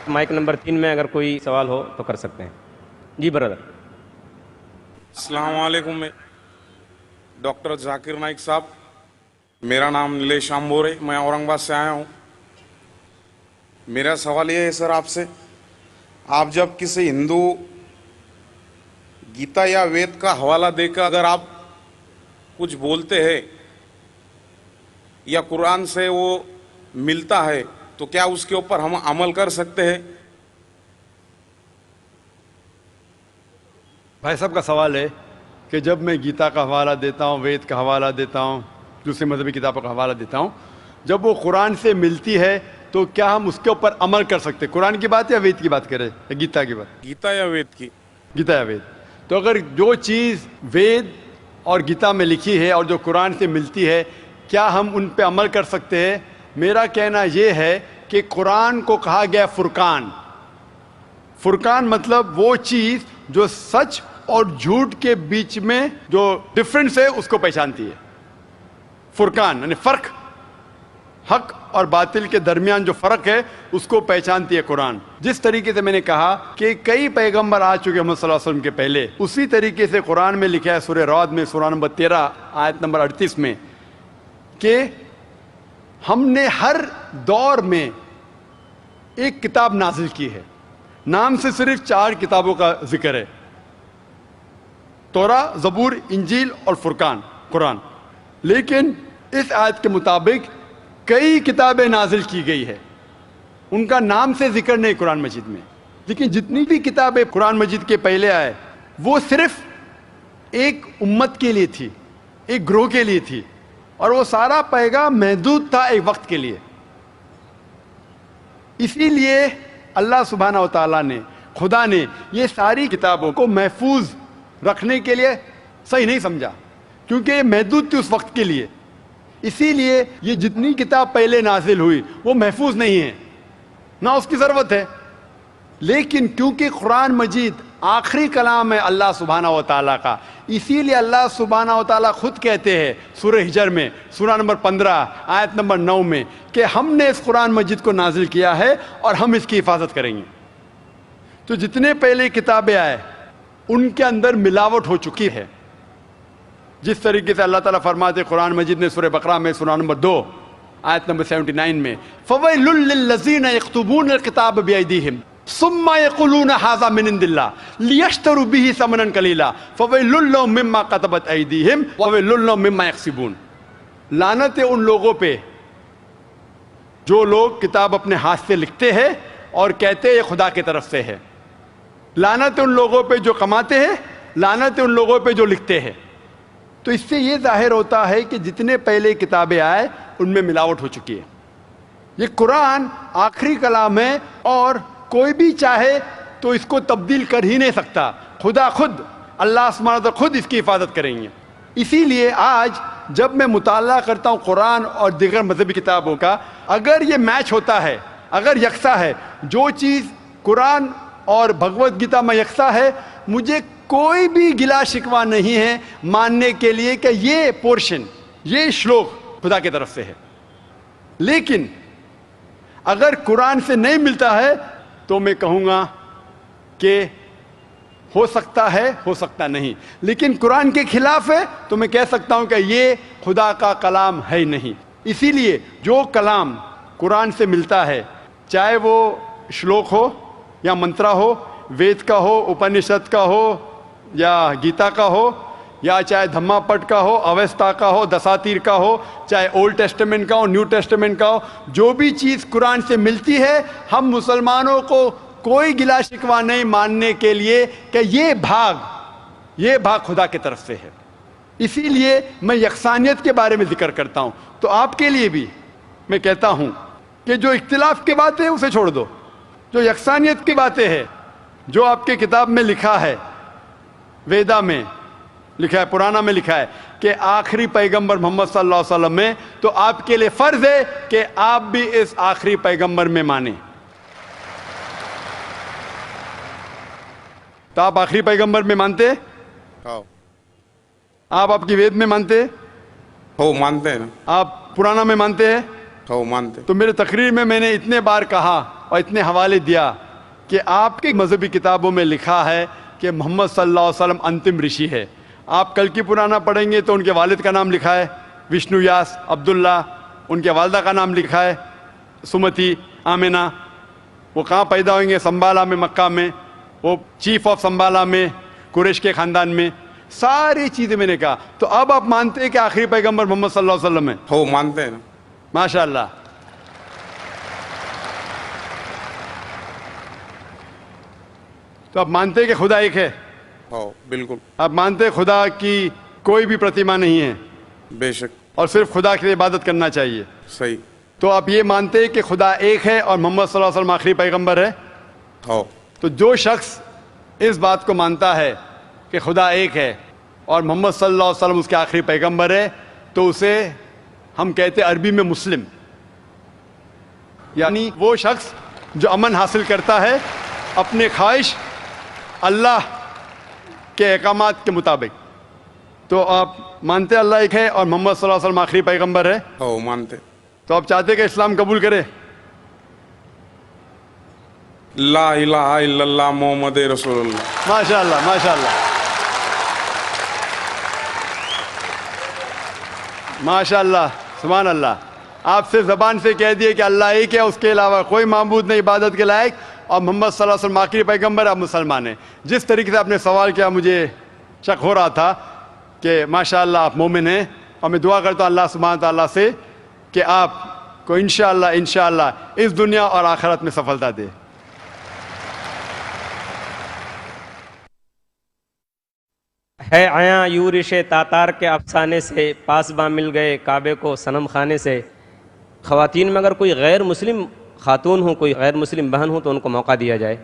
Mic number 3 میں اگر کوئی سوال ہو تو کر سکتے ہیں. جی برادر. السلام علیکم. میں ڈاکٹر ذاکر نائک صاحب، میرا نام نیلیش آمبور ہے، میں اورنگ آباد سے آیا ہوں. میرا سوال یہ ہے سر آپ سے، آپ جب کسی ہندو گیتا یا وید کا حوالہ دے کر اگر آپ کچھ بولتے ہیں یا قرآن سے وہ ملتا ہے تو کیا اس کے اوپر ہم عمل کر سکتے ہیں؟ بھائی صاحب کا سوال ہے کہ جب میں گیتا کا حوالہ دیتا ہوں، وید کا حوالہ دیتا ہوں، دوسری مذہبی کتابوں کا حوالہ دیتا ہوں، جب وہ قرآن سے ملتی ہے تو کیا ہم اس کے اوپر عمل کر سکتے؟ قرآن کی بات یا وید کی بات کریں یا گیتا کی بات؟ گیتا یا وید کی. گیتا یا وید. تو اگر جو چیز وید اور گیتا میں لکھی ہے اور جو قرآن سے ملتی ہے، کیا ہم ان پہ عمل کر سکتے ہیں؟ میرا کہنا یہ ہے کہ قرآن کو کہا گیا فرقان. فرقان مطلب وہ چیز جو سچ اور جھوٹ کے بیچ میں جو ڈفرنس ہے اس کو پہچانتی ہے. فرقان یعنی فرق، حق اور باطل کے درمیان جو فرق ہے اس کو پہچانتی ہے قرآن. جس طریقے سے میں نے کہا کہ کئی پیغمبر آ چکے محمد صلی اللہ علیہ وسلم کے پہلے، اسی طریقے سے قرآن میں لکھا ہے سورہ رعد میں سورہ نمبر 13 آیت نمبر 38 میں کہ ہم نے ہر دور میں ایک کتاب نازل کی ہے. نام سے صرف 4 کتابوں کا ذکر ہے: توراہ، زبور، انجیل اور فرقان، قرآن. لیکن اس آیت کے مطابق کئی کتابیں نازل کی گئی ہے، ان کا نام سے ذکر نہیں قرآن مجید میں. لیکن جتنی بھی کتابیں قرآن مجید کے پہلے آئے وہ صرف ایک امت کے لیے تھی، ایک گروہ کے لیے تھی، اور وہ سارا پیغام محدود تھا ایک وقت کے لیے. اسی لیے اللہ سبحانہ و تعالیٰ نے، خدا نے یہ ساری کتابوں کو محفوظ رکھنے کے لیے صحیح نہیں سمجھا، کیونکہ یہ محدود تھی اس وقت کے لیے. اسی لیے یہ جتنی کتاب پہلے نازل ہوئی وہ محفوظ نہیں ہے، نہ اس کی ضرورت ہے. لیکن کیونکہ قرآن مجید آخری کلام ہے اللہ سبحانہ و تعالیٰ کا، اسی لیے اللہ سبحانہ و تعالیٰ خود کہتے ہیں سورہ ہجر میں سورہ نمبر 15 آیت نمبر 9 میں کہ ہم نے اس قرآن مجید کو نازل کیا ہے اور ہم اس کی حفاظت کریں گے. تو جتنے پہلے کتابیں آئے ان کے اندر ملاوٹ ہو چکی ہے. جس طریقے سے اللہ تعالیٰ فرماتے قرآن مجید نے سورہ بقرہ میں سورہ نمبر 2 آیت نمبر 79 میں فَوَيْلٌ لِّلَّذِينَ يَكْتُبُونَ الْكِتَابَ بِأَيْدِيهِمْ ثُمَّ يَقُولُونَ هَٰذَا مِنْ عِندِ اللَّهِ لِيَشْتَرُوا بِهِ ثَمَنًا قَلِيلًا فَوَيْلٌ لَّهُم مِّمَّا كَتَبَتْ أَيْدِيهِمْ وَوَيْلٌ لَّهُم مِّمَّا يَكْسِبُونَ. لعنت ہے ان لوگوں پہ جو لوگ کتاب اپنے ہاتھ سے لکھتے ہیں اور کہتے ہیں یہ خدا کی طرف سے ہے. لعنت ہے ان لوگوں پہ جو کماتے ہیں، لعنت ہے ان لوگوں پہ جو لکھتے ہیں. تو اس سے یہ ظاہر ہوتا ہے کہ جتنے پہلے کتابیں آئے ان میں ملاوٹ ہو چکی ہے. یہ قرآن آخری کلام ہے اور کوئی بھی چاہے تو اس کو تبدیل کر ہی نہیں سکتا. خدا خود، اللہ سبحانہ وتعالیٰ خود اس کی حفاظت کریں گے. اسی لیے آج جب میں مطالعہ کرتا ہوں قرآن اور دیگر مذہبی کتابوں کا، اگر یہ میچ ہوتا ہے، اگر یکساں ہے، جو چیز قرآن اور بھگوت گیتا میں یکساں ہے، مجھے کوئی بھی گلا شکوہ نہیں ہے ماننے کے لیے کہ یہ پورشن، یہ شلوک خدا کی طرف سے ہے. لیکن اگر قرآن سے نہیں ملتا ہے تو میں کہوں گا کہ ہو سکتا ہے، ہو سکتا نہیں. لیکن قرآن کے خلاف ہے تو میں کہہ سکتا ہوں کہ یہ خدا کا کلام ہے ہی نہیں. اسی لیے جو کلام قرآن سے ملتا ہے، چاہے وہ شلوک ہو یا منترا ہو، وید کا ہو، اپنشد کا ہو یا گیتا کا ہو، یا چاہے دھما پٹ کا ہو، اویستا کا ہو، دساتیر کا ہو، چاہے اولڈ ٹیسٹمنٹ کا ہو، نیو ٹیسٹمنٹ کا ہو، جو بھی چیز قرآن سے ملتی ہے، ہم مسلمانوں کو کوئی گلا شکوہ نہیں ماننے کے لیے کہ یہ بھاگ خدا کی طرف سے ہے. اسی لیے میں یکسانیت کے بارے میں ذکر کرتا ہوں. تو آپ کے لیے بھی میں کہتا ہوں کہ جو اختلاف کی باتیں ہیں اسے چھوڑ دو. جو یکسانیت کی باتیں ہیں، جو آپ کے کتاب میں لکھا ہے، ویدا میں لکھا ہے، پرانا میں لکھا ہے کہ آخری پیغمبر محمد صلی اللہ علیہ وسلم میں، تو آپ کے لیے فرض ہے کہ آپ بھی اس آخری پیغمبر میں مانیں. تو آپ آخری پیغمبر میں مانتے ہیں؟ آپ کی وید میں مانتے ہیں؟ ہو مانتے ہیں. آپ پرانا میں مانتے ہیں؟ ہو مانتے تو میرے تقریر میں نے اتنے بار کہا اور اتنے حوالے دیا کہ آپ کی مذہبی کتابوں میں لکھا ہے کہ محمد صلی اللہ علیہ وسلم انتم رشی ہے. آپ کل کی پرانا پڑھیں گے تو ان کے والد کا نام لکھا ہے وشنو یاس عبداللہ، ان کے والدہ کا نام لکھا ہے سمتی آمنہ. وہ کہاں پیدا ہوئیں گے؟ سنبالا میں، مکہ میں. وہ چیف آف سنبالا میں، قریش کے خاندان میں. ساری چیزیں میں نے کہا. تو اب آپ مانتے ہیں کہ آخری پیغمبر محمد صلی اللہ علیہ وسلم ہے؟ ہو مانتے ہیں نا. ماشاء اللہ. تو آپ مانتے ہیں کہ خدا ایک ہے؟ ہو بالکل. آپ مانتے ہیں خدا کی کوئی بھی پرتیما نہیں ہے بے شک. اور صرف خدا کی عبادت کرنا چاہیے؟ صحیح. تو آپ یہ مانتے ہیں کہ خدا ایک ہے اور محمد صلی اللہ علیہ وسلم آخری پیغمبر ہے؟ ہو. تو جو شخص اس بات کو مانتا ہے کہ خدا ایک ہے اور محمد صلی اللہ علیہ وسلم اس کے آخری پیغمبر ہے تو اسے ہم کہتے ہیں عربی میں مسلم. یعنی وہ شخص جو امن حاصل کرتا ہے اپنے خواہش اللہ کے احکامات کے مطابق. تو آپ مانتے اللہ ایک ہے اور محمد صلی اللہ علیہ وسلم آخری پیغمبر ہے؟ ہو مانتے. تو آپ چاہتے کہ اسلام قبول کرے؟ لا الہ الا اللہ محمد رسول اللہ. ماشاء اللہ، ماشاء اللہ، ماشاء اللہ، سبحان اللہ. آپ سے زبان سے کہہ دیے کہ اللہ ایک ہے، اس کے علاوہ کوئی معبود نہیں عبادت کے لائق، اور محمد صلی اللہ علیہ وسلم آخری پیغمبر، آپ مسلمان ہیں. جس طریقے سے آپ نے سوال کیا مجھے شک ہو رہا تھا کہ ماشاء اللہ آپ مومن ہیں، اور میں دعا کرتا ہوں اللہ سبحانہ تعالیٰ سے کہ آپ کو انشاءاللہ اس دنیا اور آخرت میں سفلتا دے. ہے آیا یورش تاتار کے افسانے سے، پاسباں مل گئے کعبے کو صنم خانے سے. خواتین میں اگر کوئی غیر مسلم خاتون ہو، کوئی غیر مسلم بہن ہو تو ان کو موقع دیا جائے.